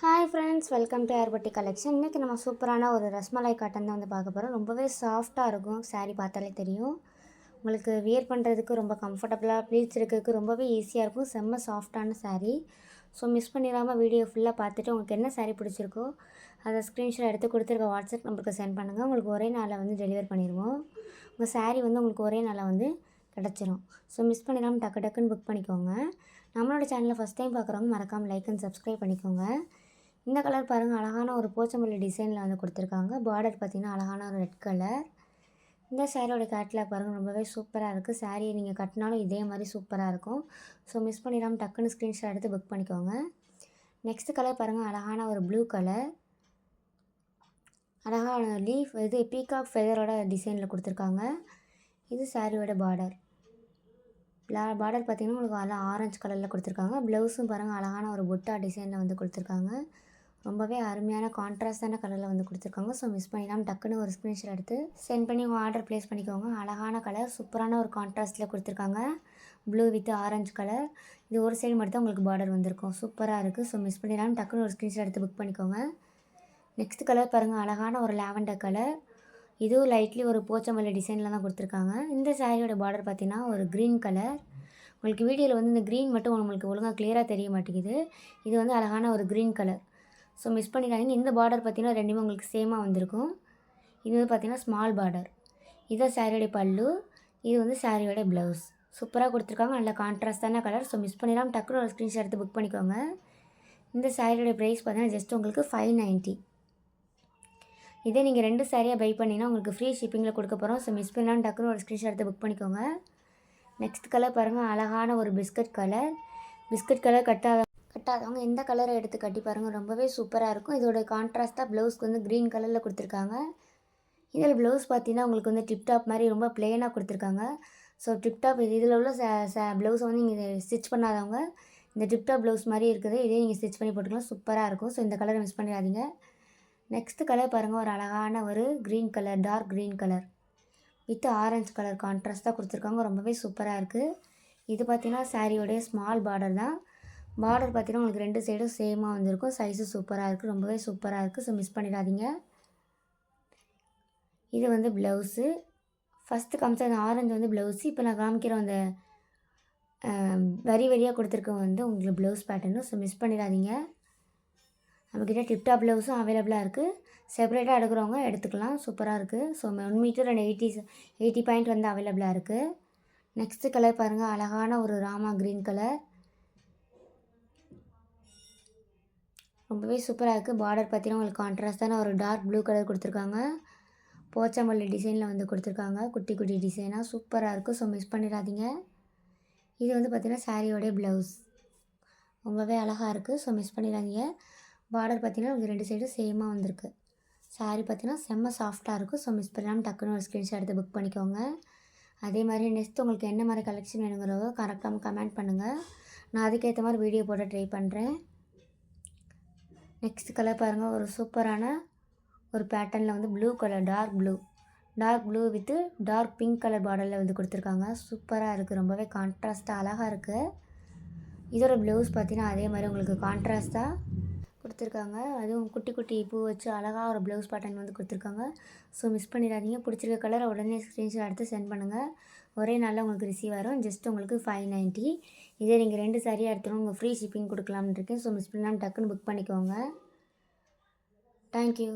Hi friends, welcome to ஏர்பட்டி collection. இன்றைக்கி நம்ம சூப்பரான ஒரு ரஸ்மலாய் காட்டன் தான் பார்க்க போகிறோம். ரொம்பவே சாஃப்டாக இருக்கும். சாரீ பார்த்தாலே தெரியும். உங்களுக்கு வியர் பண்ணுறதுக்கு ரொம்ப கம்ஃபர்டபுளாக, ப்ளீட்ஸ் எடுக்கிறதுக்கு ரொம்பவே ஈஸியாக இருக்கும். செம்ம சாஃப்டான சாரீ. ஸோ மிஸ் பண்ணிடாமல் வீடியோ ஃபுல்லாக பார்த்துட்டு உங்களுக்கு என்ன சாரீ பிடிச்சிருக்கோ அதை ஸ்க்ரீன்ஷாட் எடுத்து கொடுத்துருக்க வாட்ஸ்அப் நம்பருக்கு சென்ட் பண்ணுங்கள். உங்களுக்கு ஒரே நாளில் டெலிவர் பண்ணிடுவோம். உங்கள் சாரீ உங்களுக்கு ஒரே நாளில் கிடச்சிரும். ஸோ மிஸ் பண்ணிடாமல் டக்கு டக்குன்னு புக் பண்ணிக்கோங்க. நம்மளோட சேனலை ஃபஸ்ட் டைம் பார்க்குறவங்க மறக்காமல் லைக் அண்ட் சப்ஸ்கிரைப் பண்ணிக்கோங்க. இந்த கலர் பாருங்கள், அழகான ஒரு போச்சம்பள்ளி டிசைனில் கொடுத்துருக்காங்க. பார்டர் பார்த்திங்கன்னா அழகான ஒரு ரெட் கலர். இந்த சாரியோட கேட்லாக் பாருங்கள், ரொம்பவே சூப்பராக இருக்குது. சாரியை நீங்கள் கட்டினாலும் இதே மாதிரி சூப்பராக இருக்கும். ஸோ மிஸ் பண்ணிடாமல் டக்குன்னு ஸ்க்ரீன்ஷாட் எடுத்து புக் பண்ணிக்கோங்க. நெக்ஸ்ட் கலர் பாருங்கள், அழகான ஒரு ப்ளூ கலர். அழகான லீஃப் பீகாக் ஃபெதரோட டிசைனில் கொடுத்துருக்காங்க. இது சாரியோட பார்டர். பார்டர் பார்த்திங்கன்னா உங்களுக்கு ஆரஞ்சு கலரில் கொடுத்துருக்காங்க. ப்ளவுஸும் பாருங்கள், அழகான ஒரு புட்டா டிசைனில் கொடுத்துருக்காங்க. ரொம்பவே அருமையான கான்ட்ராஸ்டான கலரில் கொடுத்துருக்காங்க. ஸோ மிஸ் பண்ணிடாமல் டக்குன்னு ஒரு ஸ்க்ரீன்ஷாட் எடுத்து சென்ட் பண்ணி உங்கள் ஆர்டர் ப்ளேஸ் பண்ணிக்கோங்க. அழகான கலர், சூப்பரான ஒரு கான்ட்ராஸ்ட்டில் கொடுத்துருக்காங்க. Blue with orange colour. இது ஒரு சைடு மட்டும் தான் உங்களுக்கு பார்டர் வந்திருக்கும். சூப்பராக இருக்குது. ஸோ மிஸ் பண்ணிடாமல் டக்குன்னு ஒரு ஸ்க்ரீன்ஷாட் எடுத்து புக் பண்ணிக்கோங்க. நெக்ஸ்ட் கலர் பாருங்கள், அழகான ஒரு லாவெண்டர் கலர். இதுவும் லைட்லி ஒரு போச்சம்பள்ளி டிசைனில் தான் கொடுத்துருக்காங்க. இந்த சாரியோட பார்டர் பார்த்திங்கன்னா ஒரு க்ரீன் கலர். உங்களுக்கு வீடியோவில் இந்த க்ரீன் மட்டும் உங்களுக்கு ஒழுங்காக கிளியராக தெரிய மாட்டேங்குது. இது அழகான ஒரு க்ரீன் கலர். ஸோ மிஸ் பண்ணிடாதீங்க. இந்த பார்டர் பார்த்திங்கன்னா ரெண்டுமே உங்களுக்கு சேமாக வந்திருக்கும். இது பார்த்திங்கன்னா ஸ்மால் பார்டர். இதுதான் சாரியோடைய பல்லு. இது சாரியோடைய ப்ளவுஸ். சூப்பராக கொடுத்துருக்காங்க. நல்ல கான்ட்ராஸ்டான கலர். ஸோ மிஸ் பண்ணிடாமல் டக்குனு ஒரு ஸ்க்ரீன்ஷாட் எடுத்து புக் பண்ணிக்கோங்க. இந்த சாரியோடைய ப்ரைஸ் பார்த்திங்கன்னா ஜஸ்ட் உங்களுக்கு 590. இதே நீங்கள் 2 சாரியாக பை பண்ணிங்கன்னா உங்களுக்கு ஃப்ரீ ஷிப்பிங்கில் கொடுக்க போகிறோம். ஸோ மிஸ் பண்ணாமல் டக்குனு ஒரு ஸ்க்ரீன்ஷாட் எடுத்து புக் பண்ணிக்கோங்க. நெக்ஸ்ட் கலர் பாருங்கள், அழகான ஒரு பிஸ்கட் கலர். பிஸ்கட் கலர் கட்டாதவங்க இந்த கலரை எடுத்து கட்டி பாருங்கள், ரொம்பவே சூப்பராக இருக்கும். இதோட கான்ட்ராஸ்ட்டாக ப்ளவுஸ்க்கு க்ரீன் கலரில் கொடுத்துருக்காங்க. இதில் ப்ளவுஸ் பார்த்தீங்கன்னா உங்களுக்கு டிப்டாப் மாதிரி ரொம்ப ப்ளெயினாக கொடுத்துருக்காங்க. ஸோ டிப்டாப் இதில் உள்ள ப்ளவுஸை நீங்கள் ஸ்டிச் பண்ணாதவங்க இந்த டிப்டாப் ப்ளவுஸ் மாதிரி இருக்குது, இதே நீங்கள் ஸ்டிச் பண்ணி போட்டுக்கலாம். சூப்பராக இருக்கும். ஸோ இந்த கலரை மிஸ் பண்ணிடாதீங்க. நெக்ஸ்ட் கலர் பாருங்கள், ஒரு அழகான ஒரு green colour, dark green colour with orange colour கான்ட்ராஸ்ட்டாக கொடுத்துருக்காங்க. ரொம்பவே சூப்பராக இருக்குது. இது பார்த்திங்கன்னா சாரியோடைய ஸ்மால் பார்டர் தான். பார்டர் பார்த்திங்கன்னா உங்களுக்கு 2 சைடும் சேமாக வந்திருக்கும். சைஸும் சூப்பராக இருக்குது. ரொம்பவே சூப்பராக இருக்குது. ஸோ மிஸ் பண்ணிடாதீங்க. இது ப்ளவுஸு. ஃபஸ்ட்டு காமிச்ச அந்த ஆரஞ்சு ப்ளவுஸு. இப்போ நான் காமிக்கிற அந்த வரி வரியாக கொடுத்துருக்க உங்களுக்கு ப்ளவுஸ் பேட்டர்னு. ஸோ மிஸ் பண்ணிடாதீங்க. நம்மக்கிட்ட டிப்டாப் ப்ளவுஸும் அவைலபிளாக இருக்குது. செப்பரேட்டாக எடுக்கிறவங்க எடுத்துக்கலாம். சூப்பராக இருக்குது. ஸோ 1 மீட்டர் அண்ட் 80 பாயிண்ட் அவைலபிளாக இருக்குது. நெக்ஸ்ட்டு கலர் பாருங்கள், அழகான ஒரு ராமா க்ரீன் கலர். ரொம்பவே சூப்பராக இருக்குது. பார்டர் பார்த்திங்கன்னா உங்களுக்கு கான்ட்ராஸ்டான ஒரு டார்க் ப்ளூ கலர் கொடுத்துருக்காங்க. போச்சம்பள்ளி டிசைனில் கொடுத்துருக்காங்க. குட்டி குட்டி டிசைனாக சூப்பராக இருக்குது. ஸோ மிஸ் பண்ணிடாதீங்க. இது பார்த்திங்கன்னா சாரியோடைய ப்ளவுஸ். ரொம்பவே அழகாக இருக்குது. ஸோ மிஸ் பண்ணிடாதீங்க. பார்டர் பார்த்திங்கன்னா உங்களுக்கு 2 சைடும் சேமாக வந்திருக்கு. சாரீ பார்த்திங்கன்னா செம்ம சாஃப்டாக இருக்கும். ஸோ மிஸ் பண்ணாமல் டக்குன்னு ஒரு ஸ்க்ரீன்ஷாட் எடுத்து புக் பண்ணிக்கோங்க. அதே மாதிரி நெக்ஸ்ட் உங்களுக்கு என்ன மாதிரி கலெக்ஷன் வேணுங்கிறதோ கரெக்டாக கமெண்ட் பண்ணுங்கள். நான் அதுக்கேற்ற மாதிரி வீடியோ போட ட்ரை பண்ணுறேன். நெக்ஸ்ட் கலர் பாருங்கள், ஒரு சூப்பரான ஒரு பேட்டர்னில் blue colour, dark blue with dark pink colour பார்டரில் கொடுத்துருக்காங்க. சூப்பராக இருக்குது. ரொம்பவே கான்ட்ராஸ்ட்டாக அழகாக இருக்குது. இதோட ப்ளவுஸ் பார்த்திங்கன்னா அதே மாதிரி உங்களுக்கு கான்ட்ராஸ்ட்டாக கொடுத்துருக்காங்க. அதுவும் குட்டி குட்டி பூ வச்சு அழகாக ஒரு ப்ளவுஸ் பேட்டர்ன் கொடுத்துருக்காங்க. ஸோ மிஸ் பண்ணிடாதீங்க. பிடிச்சிருக்க கலரை உடனே ஸ்க்ரீன்ஷாட் எடுத்து சென்ட் பண்ணுங்கள். ஒரே நாளில் உங்களுக்கு ரிசீவ் ஆகும். ஜஸ்ட் உங்களுக்கு 590. இதே நீங்கள் 2 சாரியாக எடுத்துகிட்டு உங்கள் ஃப்ரீ ஷிப்பிங் கொடுக்கலாம்னு இருக்கேன். ஸோ மிஸ் பண்ணாமல் டக்குன்னு புக் பண்ணிக்கோங்க. தேங்க்யூ.